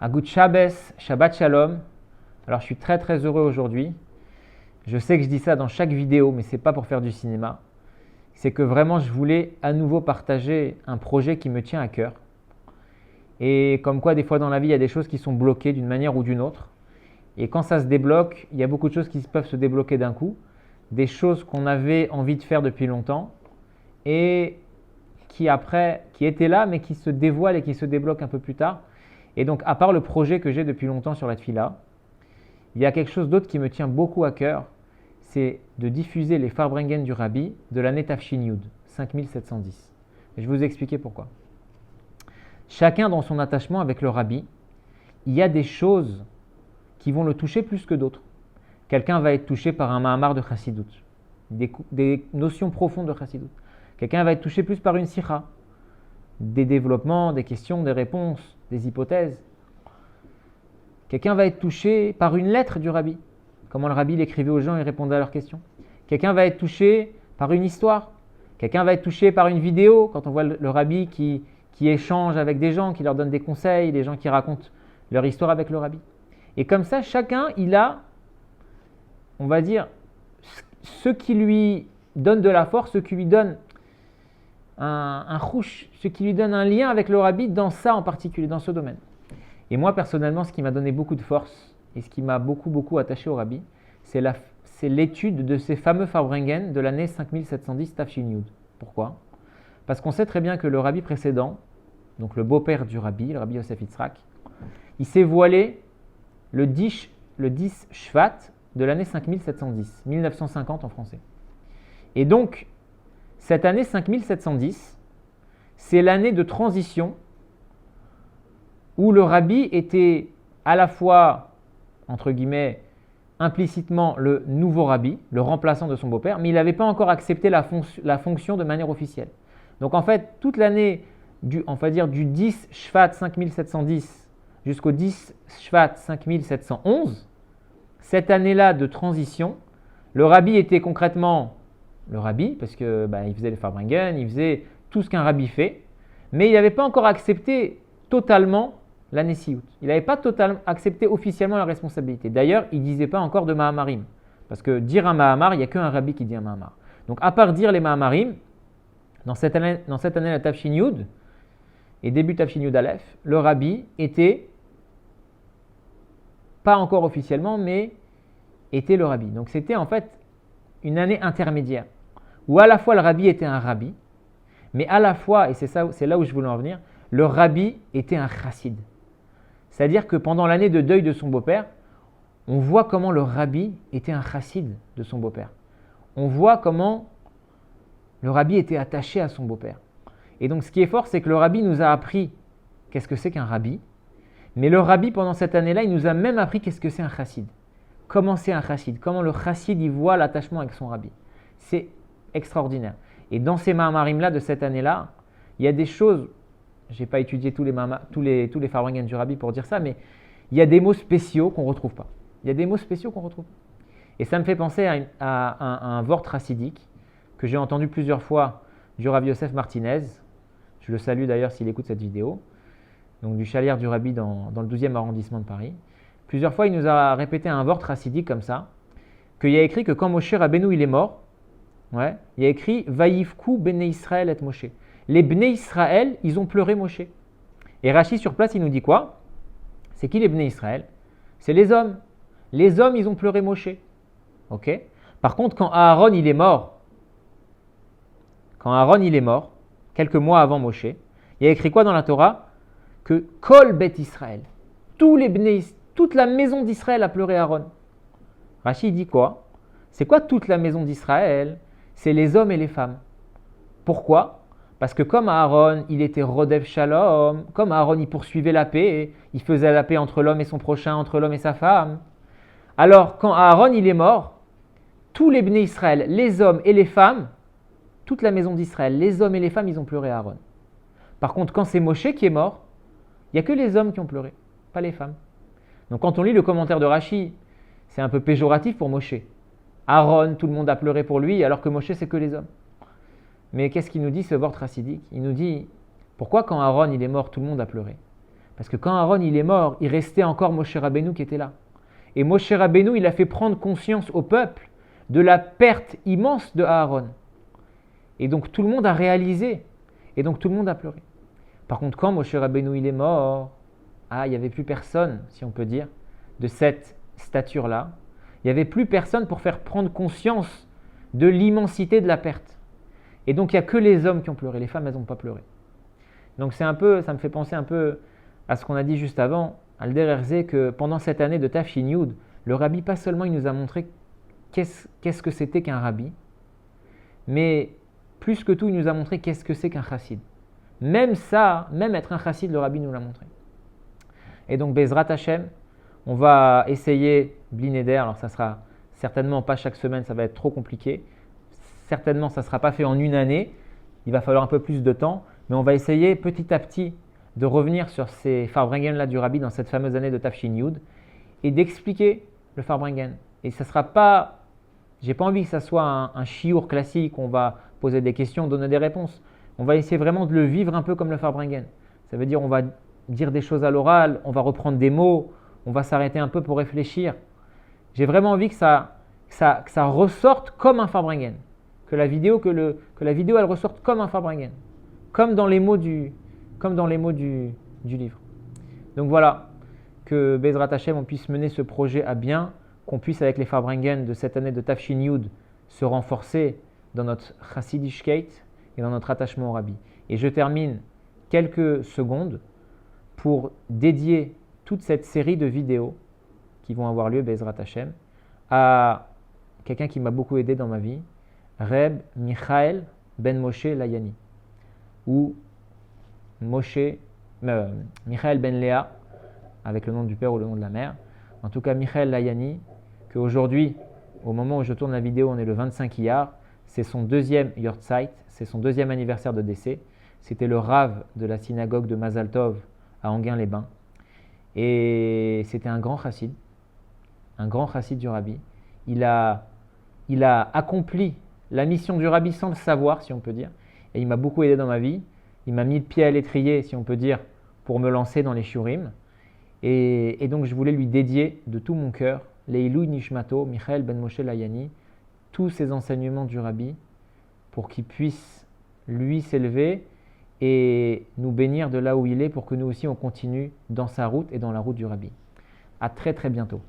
Agut Shabbos, Shabbat Shalom. Alors je suis très très heureux aujourd'hui. Je sais que je dis ça dans chaque vidéo, mais ce n'est pas pour faire du cinéma. C'est que vraiment je voulais à nouveau partager un projet qui me tient à cœur. Et comme quoi des fois dans la vie il y a des choses qui sont bloquées d'une manière ou d'une autre. Et quand ça se débloque, il y a beaucoup de choses qui peuvent se débloquer d'un coup. Des choses qu'on avait envie de faire depuis longtemps et qui étaient là mais qui se dévoilent et qui se débloquent un peu plus tard. Et donc à part le projet que j'ai depuis longtemps sur la tfila, il y a quelque chose d'autre qui me tient beaucoup à cœur, c'est de diffuser les Farbrengen du Rabbi de l'année Tafshin Yud, 5710. Et je vais vous expliquer pourquoi. Chacun dans son attachement avec le Rabbi, il y a des choses qui vont le toucher plus que d'autres. Quelqu'un va être touché par un Mahamar de Chassidut, des notions profondes de Chassidut. Quelqu'un va être touché plus par une sikha, des développements, des questions, des réponses, des hypothèses. Quelqu'un va être touché par une lettre du Rabbi, comment le Rabbi l'écrivait aux gens et répondait à leurs questions. Quelqu'un va être touché par une histoire. Quelqu'un va être touché par une vidéo, quand on voit le Rabbi qui échange avec des gens, qui leur donne des conseils, des gens qui racontent leur histoire avec le Rabbi. Et comme ça, chacun, il a, on va dire, ce qui lui donne de la force, ce qui lui donne un chouch, ce qui lui donne un lien avec le Rabbi dans ça en particulier, dans ce domaine. Et moi, personnellement, ce qui m'a donné beaucoup de force et ce qui m'a beaucoup attaché au Rabbi, c'est l'étude de ces fameux Farbrengen de l'année 5710 Tafshin Yud. Pourquoi ? Parce qu'on sait très bien que le Rabbi précédent, donc le beau-père du Rabbi, le Rabbi Yosef Yitzhak, il s'est voilé le 10 Shvat de l'année 5710, 1950 en français. Et donc, cette année 5710, c'est l'année de transition où le Rabbi était à la fois, entre guillemets, implicitement le nouveau Rabbi, le remplaçant de son beau-père, mais il n'avait pas encore accepté la fonction de manière officielle. Donc en fait, toute l'année du 10 Shvat 5710 jusqu'au 10 Shvat 5711, cette année-là de transition, le Rabbi était concrètement le Rabbi, parce que il faisait les Farbrengen, il faisait tout ce qu'un Rabbi fait, mais il n'avait pas encore accepté totalement la Nessiout. Il n'avait pas totalement accepté officiellement la responsabilité. D'ailleurs, il ne disait pas encore de Mahamarim, parce que dire un Mahamar, il n'y a qu'un Rabbi qui dit un Mahamar. Donc à part dire les Mahamarim, dans cette année la Tafshin Yud, et début Tafshin Yud Aleph, le Rabbi était, pas encore officiellement, mais était le Rabbi. Donc c'était en fait une année intermédiaire, où à la fois le Rabbi était un Rabbi, mais à la fois, et c'est là où je voulais en venir, le Rabbi était un Chassid. C'est-à-dire que pendant l'année de deuil de son beau-père, on voit comment le Rabbi était un Chassid de son beau-père. On voit comment le Rabbi était attaché à son beau-père. Et donc ce qui est fort, c'est que le Rabbi nous a appris qu'est-ce que c'est qu'un Rabbi, mais le Rabbi, pendant cette année-là, il nous a même appris qu'est-ce que c'est un Chassid. Comment c'est un Chassid, comment le Chassid y voit l'attachement avec son Rabbi. C'est extraordinaire. Et dans ces Mahamarim-là de cette année-là, il y a des choses, je n'ai pas étudié tous les Farbrengen du Rabbi pour dire ça, mais il y a des mots spéciaux qu'on ne retrouve pas. Il y a des mots spéciaux qu'on ne retrouve pas. Et ça me fait penser à un vort chassidique que j'ai entendu plusieurs fois du Rav Yosef Martinez. Je le salue d'ailleurs s'il écoute cette vidéo. Donc du chalier du Rabbi dans le 12e arrondissement de Paris. Plusieurs fois, il nous a répété un vort chassidique comme ça, qu'il y a écrit que quand Moshe Rabbeinu il est mort, il y a écrit « Vayivku bnei Israël et Moshe ». Les Bnei Israël, ils ont pleuré Moshe. Et Rashi sur place, il nous dit quoi ? C'est qui les Bnei Israël ? C'est les hommes. Les hommes, ils ont pleuré Moshe. Ok ? Par contre, quand Aaron il est mort, quelques mois avant Moshe, il y a écrit quoi dans la Torah ? Que Kol Bet Israël, toute la maison d'Israël a pleuré Aaron. Rashi dit quoi ? C'est quoi toute la maison d'Israël ? C'est les hommes et les femmes. Pourquoi ? Parce que comme Aaron, il était Rodev Shalom, comme Aaron, il poursuivait la paix, il faisait la paix entre l'homme et son prochain, entre l'homme et sa femme. Alors, quand Aaron, il est mort, tous les Bnei Israël, les hommes et les femmes, toute la maison d'Israël, les hommes et les femmes, ils ont pleuré Aaron. Par contre, quand c'est Moshe qui est mort, il n'y a que les hommes qui ont pleuré, pas les femmes. Donc quand on lit le commentaire de Rashi, c'est un peu péjoratif pour Moshe. Aaron, tout le monde a pleuré pour lui, alors que Moshe, c'est que les hommes. Mais qu'est-ce qu'il nous dit ce vort chassidique ? Il nous dit, pourquoi quand Aaron il est mort, tout le monde a pleuré ? Parce que quand Aaron il est mort, il restait encore Moshe Rabbeinu qui était là. Et Moshe Rabbeinu, il a fait prendre conscience au peuple de la perte immense de Aaron. Et donc tout le monde a réalisé. Et donc tout le monde a pleuré. Par contre, quand Moshe Rabbeinu il est mort, il n'y avait plus personne, si on peut dire, de cette stature-là. Il n'y avait plus personne pour faire prendre conscience de l'immensité de la perte. Et donc il n'y a que les hommes qui ont pleuré. Les femmes, elles n'ont pas pleuré. Donc ça me fait penser un peu à ce qu'on a dit juste avant, Alder Herzé, que pendant cette année de Tafshin Yud, le rabbi, pas seulement il nous a montré qu'est-ce que c'était qu'un rabbi, mais plus que tout, il nous a montré qu'est-ce que c'est qu'un chassid. Même ça, même être un chassid, le rabbi nous l'a montré. Et donc, Bezrat Hashem, on va essayer Bli Neder. Alors, ça sera certainement pas chaque semaine, ça va être trop compliqué. Certainement, ça ne sera pas fait en une année. Il va falloir un peu plus de temps. Mais on va essayer petit à petit de revenir sur ces Farbrengen-là du rabbi dans cette fameuse année de Tafshin Yud et d'expliquer le Farbrengen. Et ça ne sera pas, j'ai pas envie que ça soit un chiour classique où on va poser des questions, donner des réponses. On va essayer vraiment de le vivre un peu comme le Farbrengen. Ça veut dire on va dire des choses à l'oral, on va reprendre des mots, on va s'arrêter un peu pour réfléchir. J'ai vraiment envie que ça ressorte comme un Farbrengen. Que la vidéo elle ressorte comme un Farbrengen. Comme dans les mots du livre. Donc voilà, que Bezrat Hashem, on puisse mener ce projet à bien, qu'on puisse avec les Farbrengen de cette année de Tafshin Yud se renforcer dans notre Chassidischkeit et dans notre attachement au Rabbi. Et je termine quelques secondes pour dédier toute cette série de vidéos qui vont avoir lieu, Bezrat Hashem, à quelqu'un qui m'a beaucoup aidé dans ma vie, Reb Michael Ben Moshe Layani, ou Michael Ben Léa, avec le nom du père ou le nom de la mère. En tout cas, Michael Layani, qu'aujourd'hui, au moment où je tourne la vidéo, on est le 25 Iyar, c'est son deuxième Yortzeit, c'est son deuxième anniversaire de décès. C'était le Rav de la synagogue de Mazal Tov à Enghien-les-Bains. Et c'était un grand chassid du Rabbi. Il a accompli la mission du Rabbi sans le savoir, si on peut dire. Et il m'a beaucoup aidé dans ma vie. Il m'a mis le pied à l'étrier, si on peut dire, pour me lancer dans les shiurim. Et donc, je voulais lui dédier de tout mon cœur, Leilou Nishmato, Michael Ben Moshe Layani, tous ces enseignements du Rabbi, pour qu'il puisse, lui, s'élever et nous bénir de là où il est, pour que nous aussi, on continue dans sa route et dans la route du Rabbi. À très très bientôt.